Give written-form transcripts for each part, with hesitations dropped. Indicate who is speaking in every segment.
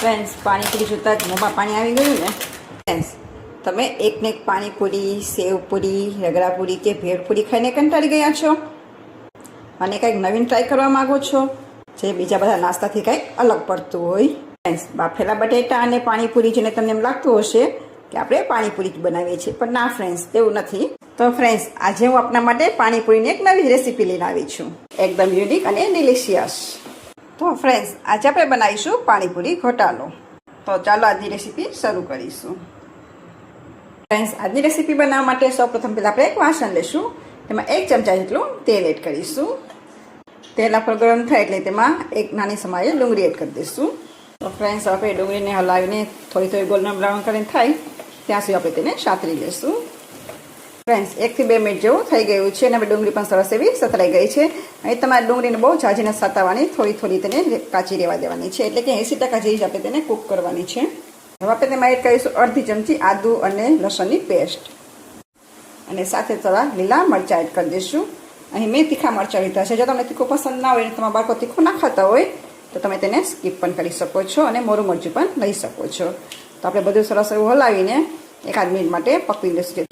Speaker 1: Friends, panipuri જોતાં જ મોંમાં પાણી આવી ગયું ને. ફ્રેન્ડ્સ, તમે એકને એક પાણીપુરી, સેવપુરી, રગડાપુરી કે ભેળપુરી ખાઈને કંટાળી ગયા છો અને કંઈક નવીન ટ્રાય કરવા માગો છો જે બીજા બધા નાસ્તાથી કંઈક અલગ પડતું હોય. ફ્રેન્ડ્સ, બાફેલા બટેટા અને પાણીપુરી જોઈને તમને એમ લાગતું હશે કે આપણે પાણીપુરી જ બનાવીએ છીએ, પણ ના ફ્રેન્ડ્સ, એવું નથી. તો ફ્રેન્ડ્સ, આજે હું આપના માટે પાણીપુરીની એક નવી રેસીપી લઈને આવી છું, એકદમ યુનિક અને ડિલિશિયસ. તો ફ્રેન્ડ્સ, આજે આપણે બનાવીશું પાણીપુરી ઘોટાલો. તો ચાલો આજની રેસીપી શરૂ કરીશું. ફ્રેન્ડ્સ, આજની રેસીપી બનાવવા માટે સૌપ્રથમ પહેલાં આપણે એક વાસણ લઈશું. તેમાં 1 ચમચા જેટલું તેલ એડ કરીશું. તેલ આપણું ગરમ થાય એટલે તેમાં એક નાની સમાયેલ ડુંગળી એડ કરી દઈશું. તો ફ્રેન્ડ્સ, આપણે ડુંગળીને હલાવીને થોડી ગોલ્ડન બ્રાઉન કરીને થાય ત્યાં સુધી આપણે તેને સાતરી લઈશું. ફ્રેન્ડ્સ, 1 થી 2 મિનિટ જેવું થઈ ગયું છે અને હવે ડુંગળી પણ સરસ એવી સતરાઈ ગઈ છે. અહીં તમારે ડુંગળીને બહુ ઝાઝીને સતાવવાની, થોડી તેને કાચી રહેવા દેવાની છે, એટલે કે 80% જેવી જ આપણે તેને કૂક કરવાની છે. હવે આપણે તેમાં એડ કરીશું અડધી ચમચી આદુ અને લસણની પેસ્ટ અને સાથે થોડા લીલા મરચાં એડ કરી દઈશું. અહીં મેં તીખા મરચાં લીધા છે. જો તમને તીખું પસંદ ના હોય અને તમારા બાળકો તીખું ના ખાતા હોય તો તમે તેને સ્કીપ પણ કરી શકો છો અને મોરું મરચું પણ લઈ શકો છો. તો આપણે બધું સરસ એવું હલાવીને 1 મિનિટ માટે પકવી લઈશું,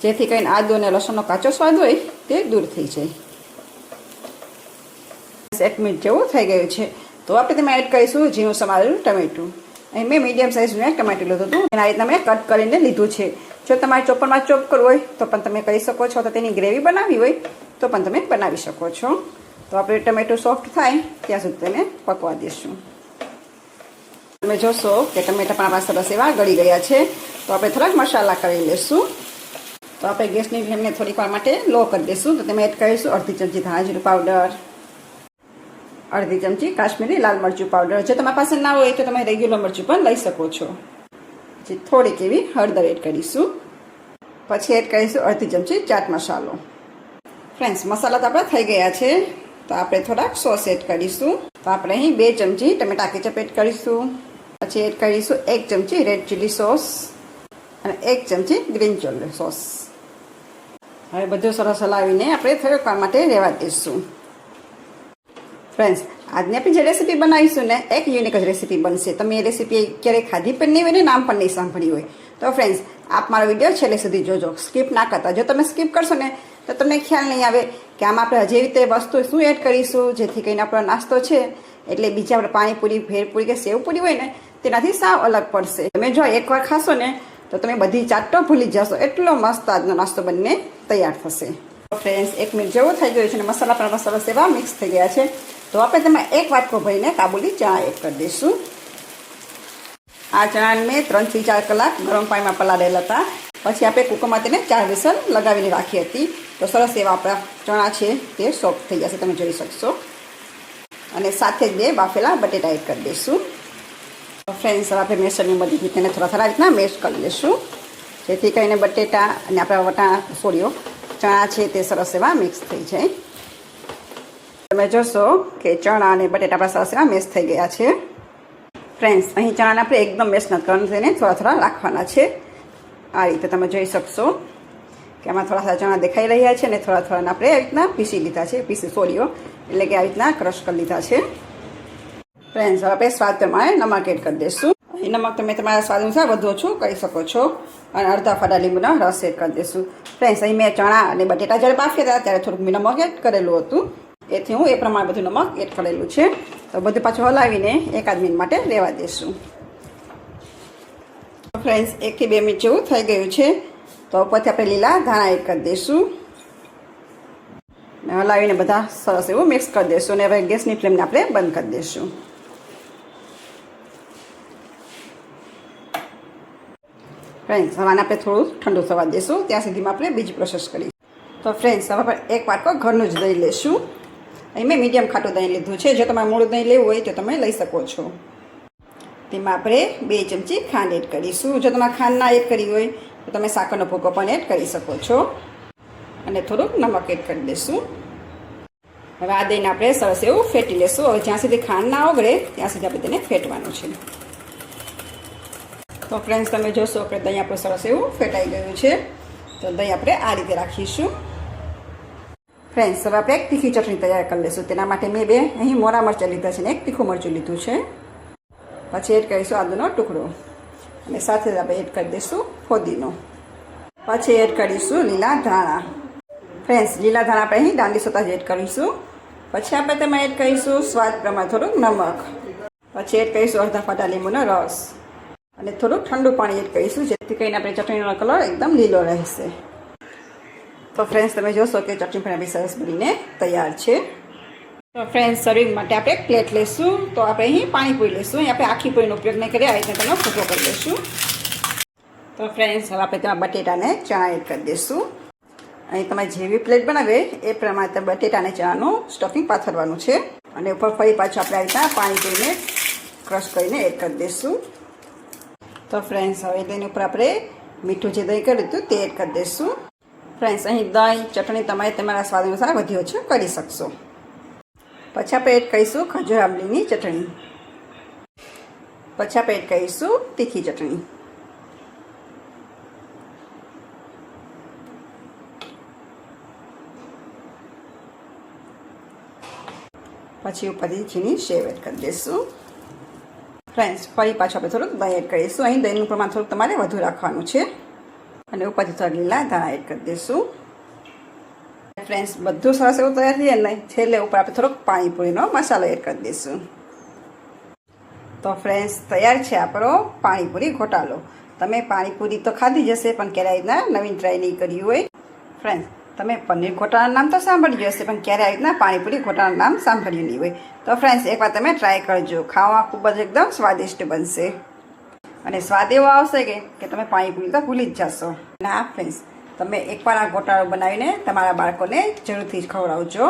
Speaker 1: જેથી કરીને આદુ અને લસણનો કાચો સ્વાદ હોય તે દૂર થઈ જાય. 1 મિનિટ જેવું થઈ ગયું છે. તો આપણે તેમાં એડ કરીશું ઝીણું સમારેલું ટમેટું. અહીં મેં મીડિયમ સાઇઝનું ટમેટું લીધું હતું, એના રીતે મેં કટ કરીને લીધું છે. જો તમારે ચોપરમાં ચોપ કરવું હોય તો પણ તમે કરી શકો છો, તો તેની ગ્રેવી બનાવવી હોય તો પણ તમે બનાવી શકો છો. તો આપણે ટમેટું સોફ્ટ થાય ત્યાં સુધી તેને પકવા દઈશું. તમે જોશો કે ટમેટા પણ આપણા સરસ એવા ગળી ગયા છે. તો આપણે થોડાક મસાલા કરી લઈશું. તો આપણે ગેસની ફ્લેમને થોડીક વાર માટે લો કરી દઈશું. તો તેમાં એડ કરીશું અડધી ચમચી ધાણા જીરું પાવડર, અડધી ચમચી કાશ્મીરી લાલ મરચું પાવડર. જો તમારી પાસે ના હોય તો તમે રેગ્યુલર મરચું પણ લઈ શકો છો. પછી થોડીક એવી હળદર એડ કરીશું. પછી એડ કરીશું અડધી ચમચી ચાટ મસાલો. ફ્રેન્ડ્સ, મસાલા તો આપણા થઈ ગયા છે. તો આપણે થોડાક સોસ એડ કરીશું. તો આપણે અહીં 2 ચમચી ટમેટા કેચઅપ એડ કરીશું. પછી એડ કરીશું 1 ચમચી રેડ ચીલી સોસ અને 1 ચમચી ગ્રીન ચીલી સોસ. હવે બધું સરસ હલાવીને આપણે થોડીક વાર માટે રહેવા દઈશું. ફ્રેન્ડ્સ, આજની આપણે જે રેસીપી બનાવીશું ને, એક યુનિક જ રેસીપી બનશે. તમે એ રેસીપી ક્યારેય ખાધી પણ નહીં હોય ને નામ પણ નહીં સાંભળ્યું હોય. તો ફ્રેન્ડ્સ, આપ મારો વિડીયો છેલ્લે સુધી જોજો, સ્કીપ ના કરતા. જો તમે સ્કીપ કરશો ને તો તમને ખ્યાલ નહીં આવે કે આમાં આપણે હજી રીતે વસ્તુ શું એડ કરીશું, જેથી કરીને આપણો નાસ્તો છે એટલે બીજા આપણે પાણીપુરી, ભેળપુરી કે સેવપુરી હોય ને તેનાથી સાવ અલગ પડશે. તમે જો એકવાર ખાશો ને તો તમે બધી ચાટો ભૂલી જશો. એટલો મસ્ત આજનો નાસ્તો બનીને તૈયાર થશે. ફ્રેન્ડ્સ, 1 મિનિટ જેવું થઈ ગયું છે અને મસાલા પણ સરસ એવા મિક્સ થઈ ગયા છે. તો આપણે તેમાં 1 વાટકો ભરીને કાબુલી ચણા એડ કરી દઈશું. આ ચણાને મેં 3 થી 4 કલાક ગરમ પાણીમાં પલાળેલા હતા. પછી આપણે કુકરમાં તેને 4 વિસલ લગાવીને રાખી હતી. તો સરસ એવા આપણા ચણા છે તે સોફ્ટ થઈ જશે, તમે જોઈ શકશો. અને સાથે જ 2 બાફેલા બટેટા એડ કરી દઈશું. તો ફ્રેન્ડ્સ, આપણે મેસરની મદદથી તેને થોડા રીતના મેશ કરી લઈશું, જેથી કરીને બટેટા અને આપણા ચણા છે તે સરસ એવા મિક્સ થઈ જાય. તમે જોશો કે ચણા અને બટેટા આપણા સરસ એવા મેશ થઈ ગયા છે. ફ્રેન્ડ્સ, અહીં ચણાને આપણે એકદમ મેશ નથી કરવાનું, તેને થોડા રાખવાના છે. આ રીતે તમે જોઈ શકશો કે આમાં થોડા ચણા દેખાઈ રહ્યા છે અને થોડા આપણે આવી રીતના પીસી લીધા છે. એટલે કે આવી રીતના ક્રશ કરી લીધા છે. ફ્રેન્ડ્સ, હવે આપણે સ્વાદ પ્રમાણે નમક એડ કરી દઈશું. અહીં નમક તમે તમારા સ્વાદ અનુસાર વધુ ઓછું કરી શકો છો. અને અડધા ફાડા લીંબુનો રસ એડ કરી દઈશું. ફ્રેન્ડ્સ, અહીં મેં ચણા અને બટેટા જ્યારે બાફ્યા હતા ત્યારે થોડુંક મેં નમક એડ કરેલું હતું, એથી હું એ પ્રમાણે બધું નમક એડ કરેલું છે. તો બધું પાછું હલાવીને 1 મિનિટ માટે રહેવા દઈશું. ફ્રેન્ડ્સ, 1 થી 2 મિનિટ જેવું થઈ ગયું છે. તો ઉપરથી આપણે લીલા ધાણા એડ કરી દઈશું. હલાવીને બધા સરસ એવું મિક્સ કરી દઈશું અને હવે ગેસની ફ્લેમને આપણે બંધ કરી દઈશું. ફ્રેન્ડ્સ, હવે આપણે થોડું ઠંડુ થવા દઈશું, ત્યાં સુધીમાં આપણે બીજી પ્રોસેસ કરીશું. તો ફ્રેન્ડ્સ, હવે આપણે 1 વાટકો ઘરનું જ દહીં લઈશું. અહીં મેં મીડિયમ ખાટું દહીં લીધું છે. જો તમારે મોડું દહીં લેવું હોય તો તમે લઈ શકો છો. તેમાં આપણે 2 ચમચી ખાંડ એડ કરીશું. જો તમારે ખાંડ ના એડ કરી હોય તો તમે સાકરનો ભૂકો પણ એડ કરી શકો છો. અને થોડુંક નમક એડ કરી દઈશું. હવે આ દહીંને આપણે સરસ એવું ફેટી લઈશું. હવે જ્યાં સુધી ખાંડ ના ઓગળે ત્યાં સુધી આપણે તેને ફેટવાનું છે. તો ફ્રેન્ડ્સ, તમે જોશો કે દહીં આપણું સરસ એવું ફેટાઈ ગયું છે. તો દહીં આપણે આ રીતે રાખીશું. ફ્રેન્ડ્સ, હવે આપણે 1 તીખી ચટણી તૈયાર કરી લઈશું. તેના માટે મેં 2 અહીં મોરા મરચાં લીધા છે અને 1 તીખું મરચું લીધું છે. પછી એડ કરીશું આદુનો ટુકડો અને સાથે જ આપણે એડ કરી દઈશું ફોદીનો. પછી એડ કરીશું લીલા ધાણા. ફ્રેન્ડ્સ, લીલા ધાણા આપણે અહીં દાંડી સોતા જ એડ કરીશું. પછી આપણે તેમાં એડ કરીશું સ્વાદ પ્રમાણે થોડુંક નમક. પછી એડ કરીશું અડધા ફાટા લીંબુનો રસ અને થોડુંક ઠંડુ પાણી એડ કરીશું, જેથી કરીને આપણે ચટણીનો કલર એકદમ લીલો રહેશે. તો ફ્રેન્ડ્સ, તમે જોશો કે ચટણી પણ આપણી સરસ બનીને તૈયાર છે. તો ફ્રેન્ડ્સ, સર્વિંગ માટે આપણે એક પ્લેટ લઈશું. તો આપણે અહીં પાણીપુરી લઈશું. અહીં આપણે આખી પૂરીનો ઉપયોગ નહીં કરીએ, આ રીતે તેનો ભૂકો કરી દઈશું. તો ફ્રેન્ડ્સ, હવે આપણે તેમાં બટેટાને ચણા એડ કરી દઈશું. અહીં તમે જેવી પ્લેટ બનાવે એ પ્રમાણે બટેટાને ચણાનું સ્ટફિંગ પાથરવાનું છે અને ઉપર ફરી પાછું આપણે આવી રીતના પાણીપુરીને ક્રશ કરીને એડ કરી દઈશું. તો ફ્રેન્ડ્સ, હવે તેની ઉપર આપણે મીઠું જે દહીં કર્યું હતું તે એડ કરી દઈશું. ફ્રેન્ડ્સ, અહીં દહીં ચટણી તમારા સ્વાદ અનુસાર વધી ઓછું કરી શકશો. પછી આપણે એડ કરીશું ખજૂર આંબલીની ચટણી. પછી આપણે એડ કરીશું તીખી ચટણી. પછી ઉપરથી ઝીણી સેવ એડ કરી દઈશું. ફ્રેન્ડ્સ, ફરી પાછું આપણે થોડુંક દહીં એડ કરીશું. અહીં દહીંનું પ્રમાણ થોડુંક તમારે વધુ રાખવાનું છે અને ઉપરથી થોડા લીલા ધાણા એડ કરી દઈશું. ફ્રેન્ડ્સ, બધું સરસ એવું તૈયાર થઈ જાય ને છેલ્લે ઉપર આપણે થોડોક પાણીપુરીનો મસાલો એડ કરી દઈશું. તો ફ્રેન્ડ્સ, તૈયાર છે આપણો પાણીપુરી ઘોટાલો. તમે પાણીપુરી તો ખાધી જશે, પણ ક્યારે રીતના નવીન ટ્રાય નહીં કરી હોય. ફ્રેન્ડ્સ, તમે પનીર ઘોટાળાનું નામ તો સાંભળ્યું હશે, પણ ક્યારે આવી રીતના પાણીપુરી ઘોટાળાનું નામ સાંભળ્યું નહીં હોય. તો ફ્રેન્ડ્સ, એકવાર તમે ટ્રાય કરજો. ખાવામાં ખૂબ જ એકદમ સ્વાદિષ્ટ બનશે અને સ્વાદ એવો આવશે કે તમે પાણીપુરી તો ભૂલી જ જશો. અને હા ફ્રેન્ડ્સ, તમે એકવાર આ ઘોટાળો બનાવીને તમારા બાળકોને જરૂરથી જ ખવડાવજો.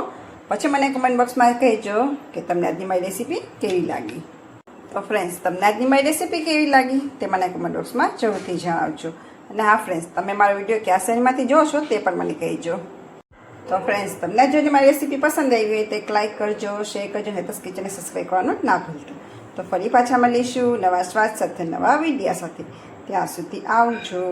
Speaker 1: પછી મને કમેન્ટ બોક્સમાં કહેજો કે તમને આજની મારી રેસીપી કેવી લાગી. તો ફ્રેન્ડ્સ, તમને આજની મારી રેસીપી કેવી લાગી તે મને કમેન્ટ બોક્સમાં જરૂરથી જણાવજો. અને હા ફ્રેન્ડ્સ, તમે મારો વિડીયો કયા શ્રેણીમાંથી જોશો તે પણ મને કહેજો. તો ફ્રેન્ડ્સ, તમને જો મારી રેસીપી પસંદ આવી હોય તો એક લાઇક કરજો, શેર કરજો, હેતસ કિચનને સબસ્ક્રાઈબ કરવાનું ના ભૂલતો. તો ફરી પાછા મળીશું નવા સ્વાદ સાથે, નવા વિડીયા સાથે. ત્યાં સુધી આવજો.